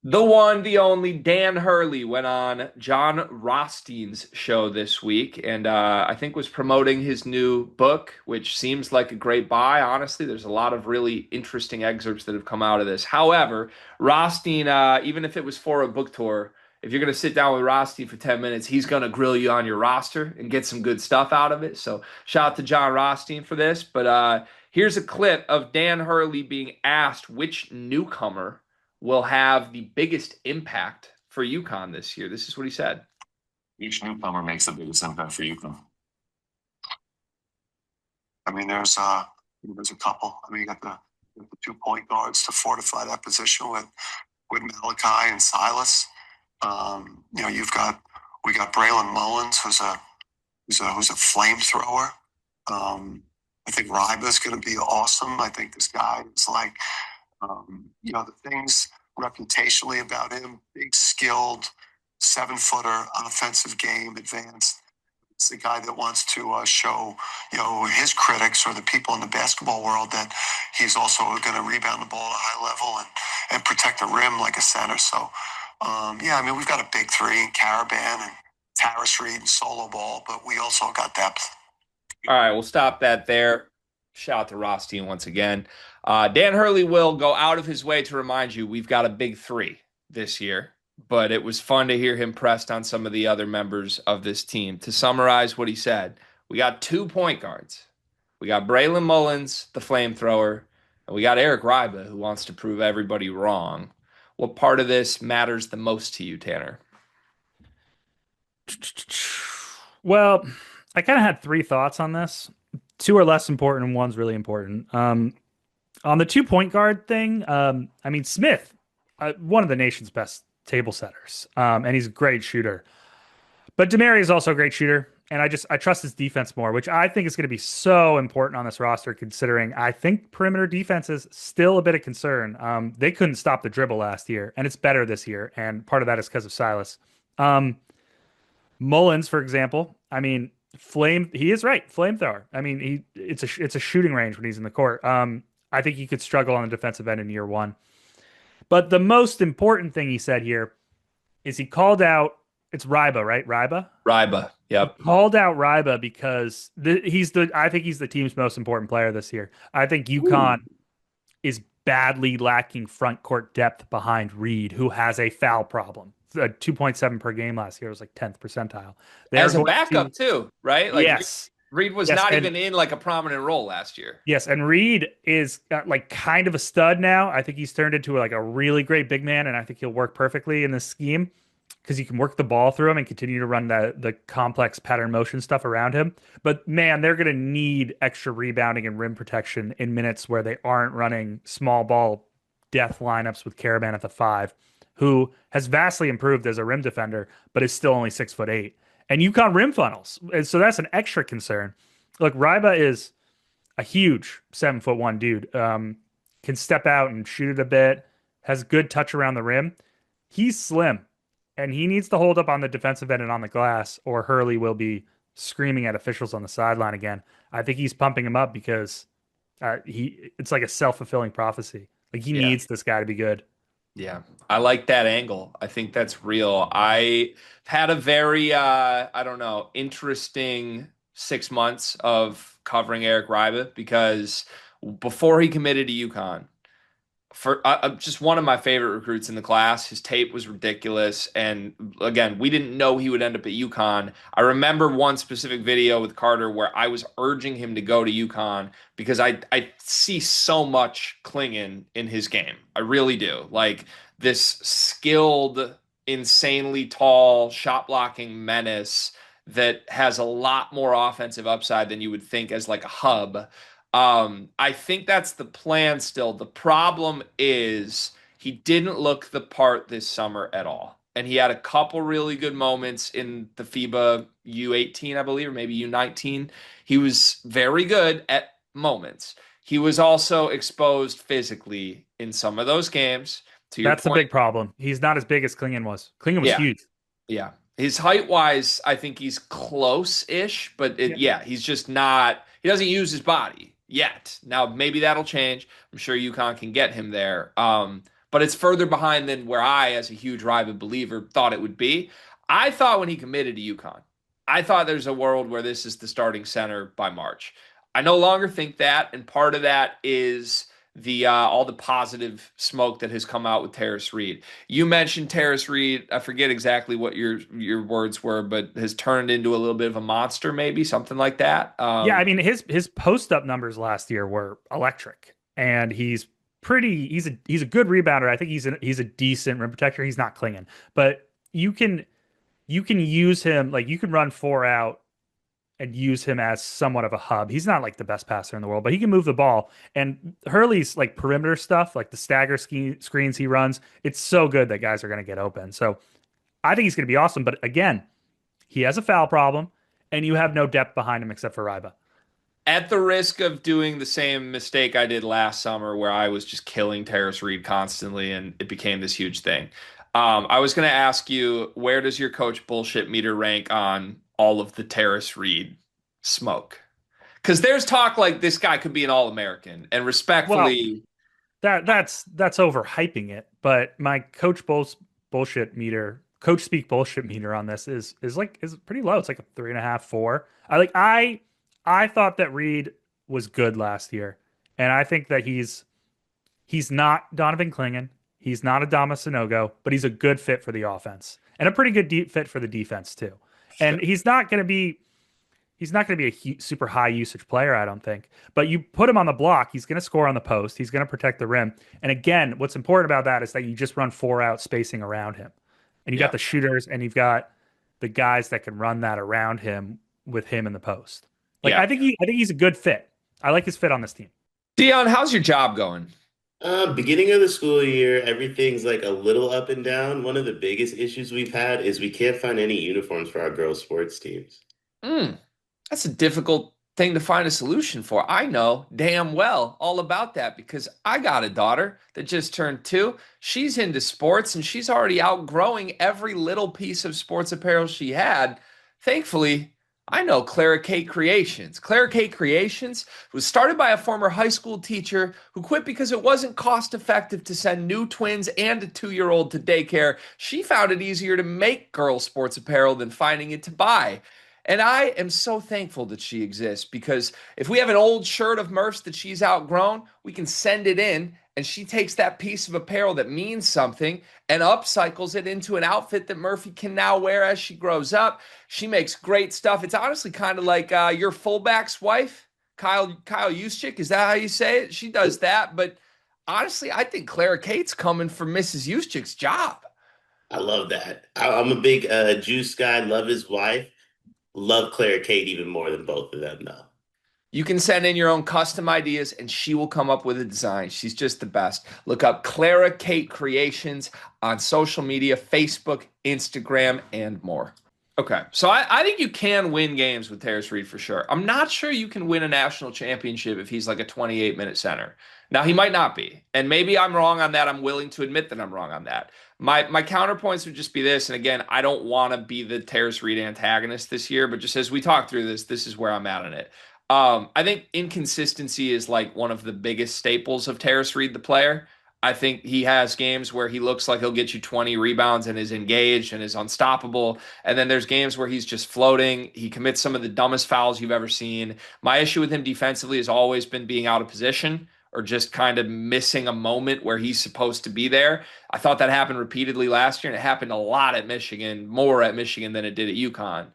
The one, the only Dan Hurley went on John Rothstein's show this week and I think was promoting his new book, which seems like a great buy. Honestly, there's a lot of really interesting excerpts that have come out of this. However, Rothstein, even if it was for a book tour, if you're going to sit down with Rothstein for 10 minutes, he's going to grill you on your roster and get some good stuff out of it. So shout out to John Rothstein for this. But here's a clip of Dan Hurley being asked which newcomer will have the biggest impact for UConn this year. This is what he said. Each newcomer makes the biggest impact for UConn. I mean, there's a couple. I mean, you got the 2 point guards to fortify that position with Malachi and Silas. We got Braylon Mullins, who's a flamethrower. I think Reibe is going to be awesome. I think this guy is like, the things reputationally about him, big, skilled, 7-footer, offensive game, advanced. It's the guy that wants to show, his critics or the people in the basketball world that he's also going to rebound the ball at a high level and protect the rim like a center. So, we've got a big three in Caravan and Terrace Reed and solo ball, but we also got depth. All right, we'll stop that there. Shout out to Rothstein once again. Dan Hurley will go out of his way to remind you we've got a big three this year, but it was fun to hear him pressed on some of the other members of this team. To summarize what he said, we got 2 point guards. We got Braylon Mullins, the flamethrower, and we got Eric Reibe, who wants to prove everybody wrong. What part of this matters the most to you, Tanner? Well, I kind of had three thoughts on this. Two are less important, and one's really important. On the 2 point guard thing, Smith, one of the nation's best table setters, and he's a great shooter. But Demary is also a great shooter, and I trust his defense more, which I think is going to be so important on this roster, considering I think perimeter defense is still a bit of concern. They couldn't stop the dribble last year, and it's better this year, and part of that is because of Silas. Mullins, for example, he is right, flamethrower. It's a shooting range when he's in the court. I think he could struggle on the defensive end in year one. But the most important thing he said here is he called out, it's Reibe, right? Reibe? Reibe, yep. Called out Reibe because I think he's the team's most important player this year. I think UConn is badly lacking front court depth behind Reed, who has a foul problem. 2.7 per game last year was like 10th percentile. As a backup too, right? Like yes. Reed was not even in like a prominent role last year. Yes, and Reed is like kind of a stud now. I think he's turned into like a really great big man, and I think he'll work perfectly in this scheme because you can work the ball through him and continue to run the complex pattern motion stuff around him. But man, they're going to need extra rebounding and rim protection in minutes where they aren't running small ball death lineups with Caravan at the 5, who has vastly improved as a rim defender, but is still only 6'8". And UConn rim funnels. And so that's an extra concern. Look, Reibe is a huge 7'1" dude. Can step out and shoot it a bit, has good touch around the rim. He's slim, and he needs to hold up on the defensive end and on the glass, or Hurley will be screaming at officials on the sideline again. I think he's pumping him up because it's like a self-fulfilling prophecy. Like he needs this guy to be good. Yeah, I like that angle. I think that's real. I had a very, interesting 6 months of covering Eric Reibe because before he committed to UConn, for just one of my favorite recruits in the class. His tape was ridiculous. And again, we didn't know he would end up at UConn. I remember one specific video with Carter where I was urging him to go to UConn because I see so much clinging in his game. I really do. Like this skilled, insanely tall, shot blocking menace that has a lot more offensive upside than you would think as like a hub. I think that's the plan still. The problem is he didn't look the part this summer at all. And he had a couple really good moments in the FIBA U18, I believe, or maybe U19. He was very good at moments. He was also exposed physically in some of those games. That's the big problem. He's not as big as Klingon was. Klingon was huge. Yeah. His height-wise, I think he's close-ish, but he's just not – he doesn't use his body yet. Now, maybe that'll change. I'm sure UConn can get him there. But but it's further behind than where I, as a huge Reibe believer, thought it would be. I thought when he committed to UConn, I thought there's a world where this is the starting center by March. I no longer think that, and part of that is the all the positive smoke that has come out with Terrace Reed. You mentioned Terrace Reed. I forget exactly what your words were, but has turned into a little bit of a monster, maybe something like that. Yeah, I mean his post up numbers last year were electric, and he's a good rebounder. I think he's a decent rim protector. He's not clinging, but you can use him like you can run four out and use him as somewhat of a hub. He's not like the best passer in the world, but he can move the ball. And Hurley's like perimeter stuff, like the stagger screens he runs, it's so good that guys are going to get open. So I think he's going to be awesome. But again, he has a foul problem, and you have no depth behind him except for Reibe. At the risk of doing the same mistake I did last summer, where I was just killing Terrace Reed constantly, and it became this huge thing. I was going to ask you, where does your coach bullshit meter rank on all of the Terrace Reed smoke? Because there's talk like this guy could be an All-American, and Well, respectfully, that's overhyping it. But my bullshit meter, coach speak bullshit meter on this is pretty low. It's like a 3.5, 4. I thought that Reed was good last year, and I think that he's not Donovan Clingan, he's not a Dama Sanogo, but he's a good fit for the offense and a pretty good deep fit for the defense too. And he's not going to be a super high usage player, I don't think. But you put him on the block, he's going to score on the post, he's going to protect the rim. And again, what's important about that is that you just run four out spacing around him. And you got yeah. the shooters and you've got the guys that can run that around him with him in the post. Like Yeah. I think he's a good fit. I like his fit on this team. Dion, how's your job going? Beginning of the school year, everything's like a little up and down. One of the biggest issues we've had is we can't find any uniforms for our girls' sports teams. Mm, that's a difficult thing to find a solution for. I know damn well all about that because I got a daughter that just turned 2. She's into sports and she's already outgrowing every little piece of sports apparel she had. Thankfully, I know Clara Kate Creations. Clara Kate Creations was started by a former high school teacher who quit because it wasn't cost effective to send new twins and a 2-year-old to daycare. She found it easier to make girls' sports apparel than finding it to buy. And I am so thankful that she exists because if we have an old shirt of Murph's that she's outgrown, we can send it in and she takes that piece of apparel that means something and upcycles it into an outfit that Murphy can now wear as she grows up. She makes great stuff. It's honestly kind of like your fullback's wife, Kyle Juszczyk. Is that how you say it? She does that. But honestly, I think Clara Kate's coming for Mrs. Juszczyk's job. I love that. I'm a big Juice guy, love his wife. Love Claire Kate even more than both of them, though. You can send in your own custom ideas and she will come up with a design. She's just the best. Look up Clara Kate Creations on social media, Facebook, Instagram, and more. Okay, so I think you can win games with Terrace Reed for sure. I'm not sure you can win a national championship if he's like a 28-minute center. Now, he might not be. And maybe I'm wrong on that. I'm willing to admit that I'm wrong on that. My counterpoints would just be this. And again, I don't want to be the Terrace Reed antagonist this year, but just as we talk through this, this is where I'm at on it. I think inconsistency is like one of the biggest staples of Terrace Reed, the player. I think he has games where he looks like he'll get you 20 rebounds and is engaged and is unstoppable. And then there's games where he's just floating. He commits some of the dumbest fouls you've ever seen. My issue with him defensively has always been being out of position or just kind of missing a moment where he's supposed to be there. I thought that happened repeatedly last year, and it happened a lot at Michigan, more at Michigan than it did at UConn.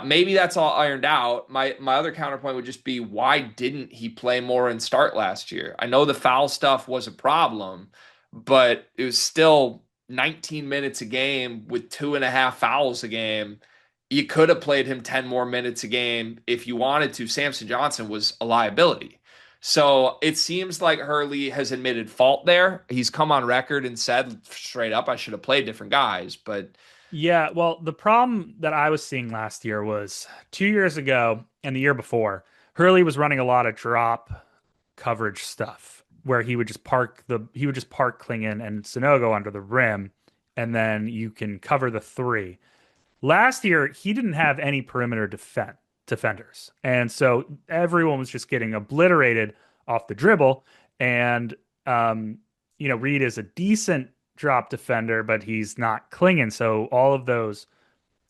Maybe that's all ironed out. My other counterpoint would just be why didn't he play more and start last year? I know the foul stuff was a problem, but it was still 19 minutes a game with 2.5 fouls a game. You could have played him 10 more minutes a game if you wanted to. Samson Johnson was a liability. So it seems like Hurley has admitted fault there. He's come on record and said straight up, I should have played different guys, but Yeah, well, the problem that I was seeing last year was 2 years ago and the year before, Hurley was running a lot of drop coverage stuff where he would just park Klingon and Sonogo under the rim, and then you can cover the three. Last year, he didn't have any perimeter defenders, and so everyone was just getting obliterated off the dribble, and Reed is a decent drop defender, but he's not clinging. So all of those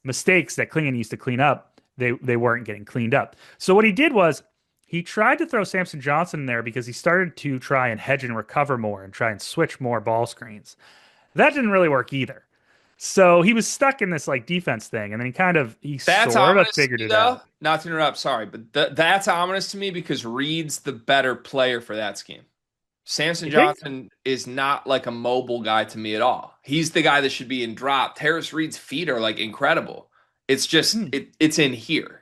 mistakes that Klingon used to clean up, they weren't getting cleaned up. So what he did was he tried to throw Samson Johnson in there because he started to try and hedge and recover more and try and switch more ball screens. That didn't really work either. So he was stuck in this like defense thing, and then he That's sort of ominous to figured me, it though. out. Not to interrupt, sorry, but that's ominous to me because Reed's the better player for that scheme. Samson You think? Johnson is not like a mobile guy to me at all. He's the guy that should be in drop. Terrace Reed's feet are like incredible. It's just Hmm, it's in here.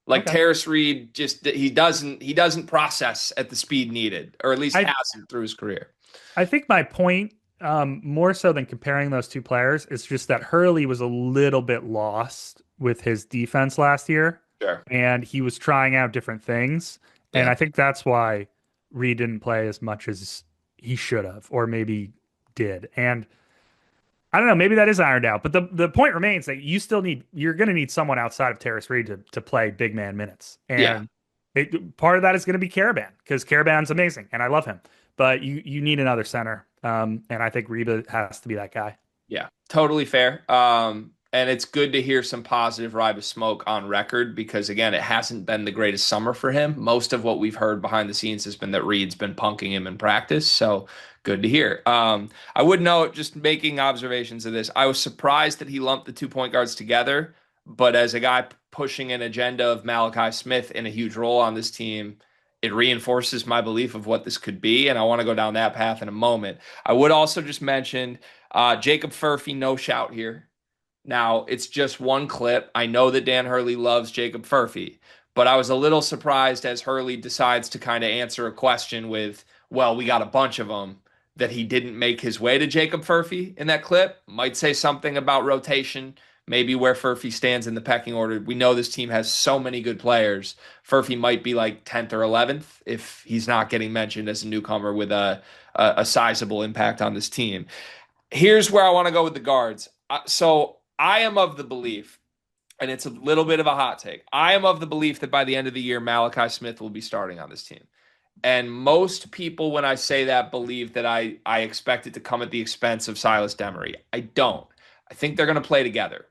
Like okay. Terrace Reed just he doesn't process at the speed needed, or at least I hasn't through his career. I think my point, more so than comparing those two players, is just that Hurley was a little bit lost with his defense last year, Sure. and he was trying out different things. And Yeah. I think that's why Reed didn't play as much as he should have, or maybe did. And I don't know, maybe that is ironed out. But the point remains that you're going to need someone outside of Terrace Reed to play big man minutes. Yeah. And part of that is going to be Caravan because Caravan's amazing and I love him. But you need another center. And I think Reibe has to be that guy. Yeah, totally fair. And it's good to hear some positive Reibe smoke on record because again, it hasn't been the greatest summer for him. Most of what we've heard behind the scenes has been that Reed's been punking him in practice. So good to hear. I would note, just making observations of this, I was surprised that he lumped the 2 point guards together. But as a guy pushing an agenda of Malachi Smith in a huge role on this team, it reinforces my belief of what this could be. And I want to go down that path in a moment. I would also just mention Jacob Furphy, no shout here. Now, it's just one clip. I know that Dan Hurley loves Jacob Furphy, but I was a little surprised as Hurley decides to kind of answer a question with, well, we got a bunch of them, that he didn't make his way to Jacob Furphy in that clip. Might say something about rotation, maybe where Furphy stands in the pecking order. We know this team has so many good players. Furphy might be like 10th or 11th if he's not getting mentioned as a newcomer with a sizable impact on this team. Here's where I want to go with the guards. So I am of the belief, and it's a little bit of a hot take. I am of the belief that by the end of the year, Malachi Smith will be starting on this team. And most people, when I say that, believe that I expect it to come at the expense of Silas Demery. I don't. I think they're going to play together.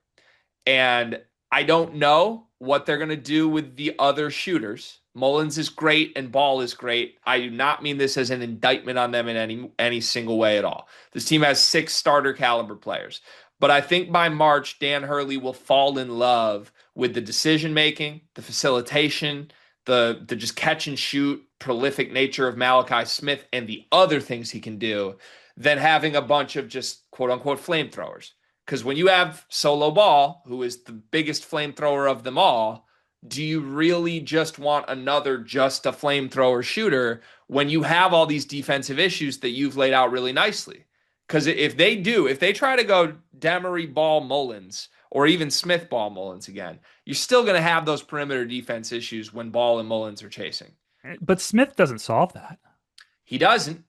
And I don't know what they're going to do with the other shooters. Mullins is great and Ball is great. I do not mean this as an indictment on them in any single way at all. This team has 6 starter caliber players. But I think by March, Dan Hurley will fall in love with the decision making, the facilitation, the just catch and shoot prolific nature of Malachi Smith and the other things he can do than having a bunch of just quote unquote flamethrowers. Because when you have Solo Ball, who is the biggest flamethrower of them all, do you really just want another just a flamethrower shooter when you have all these defensive issues that you've laid out really nicely? Because if they try to go Demery Ball Mullins or even Smith Ball Mullins again, you're still going to have those perimeter defense issues when Ball and Mullins are chasing. But Smith doesn't solve that. He doesn't,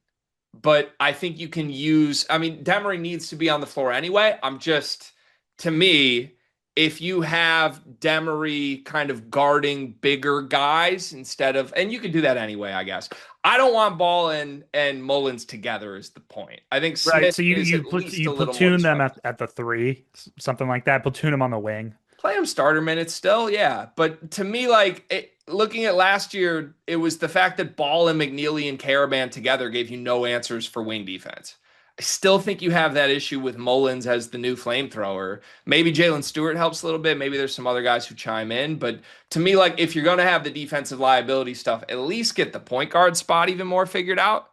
but I think you can use, I mean, Demery needs to be on the floor anyway. To me, if you have Demery kind of guarding bigger guys instead of, and you can do that anyway, I guess. I don't want Ball and Mullins together is the point. I think Right. Smith So is at least you a little more platoon them disruptive. at the 3, something like that. Platoon them on the wing. Play him starter minutes still, yeah. But to me, looking at last year, it was the fact that Ball and McNeely and Caravan together gave you no answers for wing defense. I still think you have that issue with Mullins as the new flamethrower. Maybe Jalen Stewart helps a little bit. Maybe there's some other guys who chime in. But to me, if you're going to have the defensive liability stuff, at least get the point guard spot even more figured out.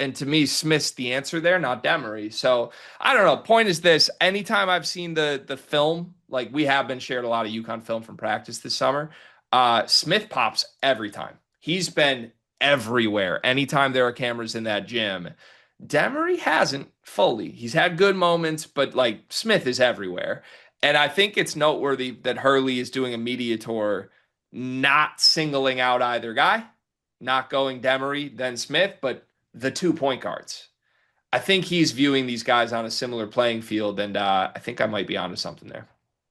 And to me, Smith's the answer there, not Demery. So I don't know. Point is this: anytime I've seen the film, like we have been shared a lot of UConn film from practice this summer, Smith pops every time. He's been everywhere. Anytime there are cameras in that gym, Demery hasn't fully. He's had good moments, but Smith is everywhere. And I think it's noteworthy that Hurley is doing a media tour, not singling out either guy, not going Demery, then Smith, but the 2 point guards. I think he's viewing these guys on a similar playing field, and I think I might be onto something there.